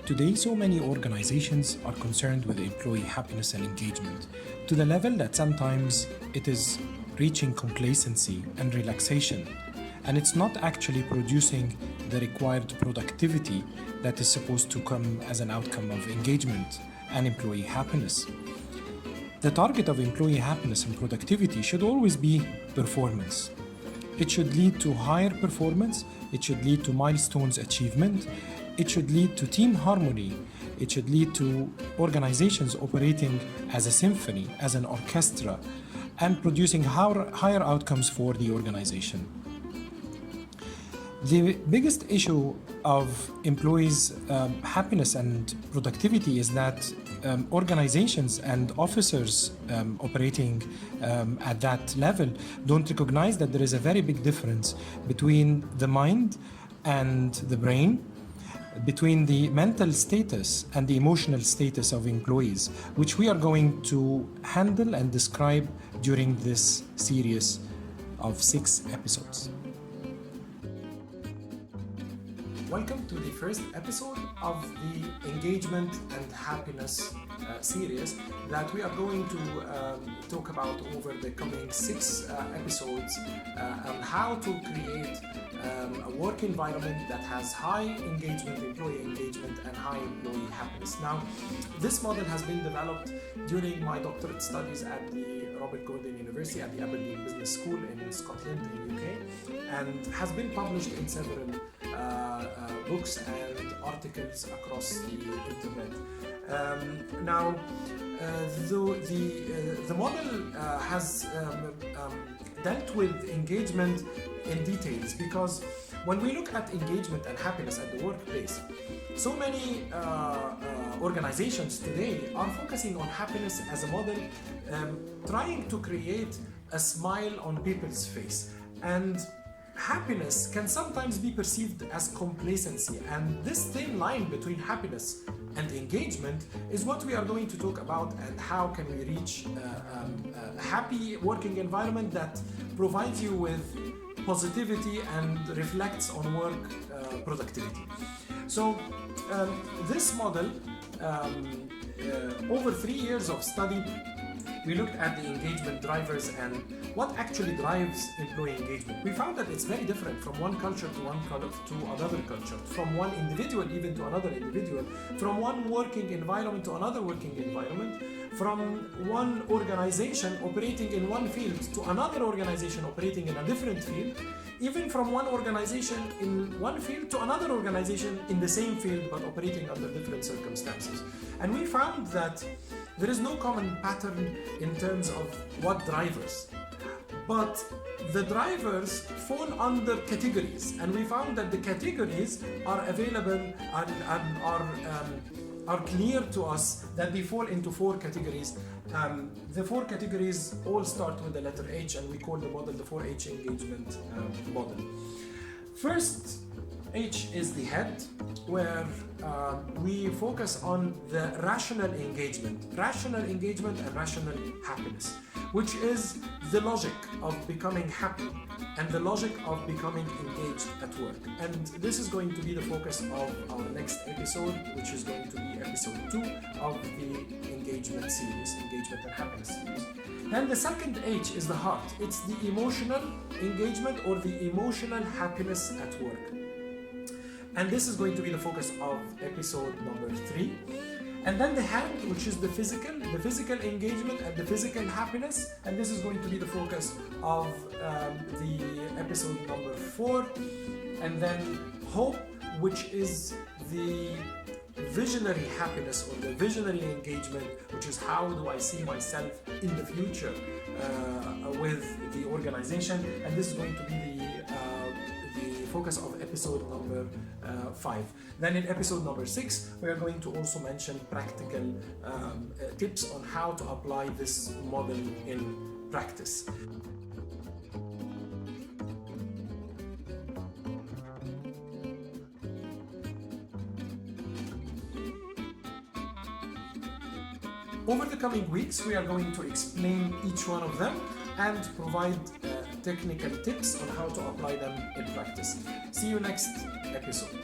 Today, so many organizations are concerned with employee happiness and engagement to the level that sometimes it is reaching complacency and relaxation, and it's not actually producing the required productivity that is supposed to come as an outcome of engagement and employee happiness. The target of employee happiness and productivity should always be performance. It should lead to higher performance, it should lead to milestones achievement, it should lead to team harmony, it should lead to organizations operating as a symphony, as an orchestra, and producing higher outcomes for the organization. The biggest issue of employees' happiness and productivity is that organizations and officers operating at that level don't recognize that there is a very big difference between the mind and the brain, between the mental status and the emotional status of employees, which we are going to handle and describe during this series of 6 episodes. Welcome to the first episode of the Engagement and Happiness series that we are going to talk about over the coming 6 episodes on how to create a work environment that has high engagement, employee engagement, and high employee happiness. Now, this model has been developed during my doctorate studies at the Robert Gordon University at the Aberdeen Business School in Scotland in UK, and has been published in several books and articles across the internet. The model has dealt with engagement in details, because when we look at engagement and happiness at the workplace, so many organizations today are focusing on happiness as a model, trying to create a smile on people's face. And happiness can sometimes be perceived as complacency, and this thin line between happiness and engagement is what we are going to talk about, and how can we reach a happy working environment that provides you with positivity and reflects on work productivity. So this model, over 3 years of study, we looked at the engagement drivers and what actually drives employee engagement. We found that it's very different from one culture to another culture, from one individual even to another individual, from one working environment to another working environment, from one organization operating in one field to another organization operating in a different field, even from one organization in one field to another organization in the same field but operating under different circumstances. And we found that there is no common pattern in terms of what drivers, but the drivers fall under categories, and we found that the categories are available and are clear to us, that they fall into 4 categories. The 4 categories all start with the letter H, and we call the model the 4H engagement model. First, H is the head, where we focus on the rational engagement and rational happiness, which is the logic of becoming happy and the logic of becoming engaged at work. And this is going to be the focus of our next episode, which is going to be episode 2 of the engagement series, engagement and happiness series. Then the second H is the heart. It's the emotional engagement or the emotional happiness at work. And this is going to be the focus of episode number 3. And then the hand, which is the physical engagement and the physical happiness. And this is going to be the focus of the episode number 4. And then hope, which is the visionary happiness or the visionary engagement, which is how do I see myself in the future with the organization. And this is going to be the focus of episode number 5. Then in episode number 6, we are going to also mention practical tips on how to apply this model in practice. Over the coming weeks, we are going to explain each one of them and provide technical tips on how to apply them in practice. See you next episode.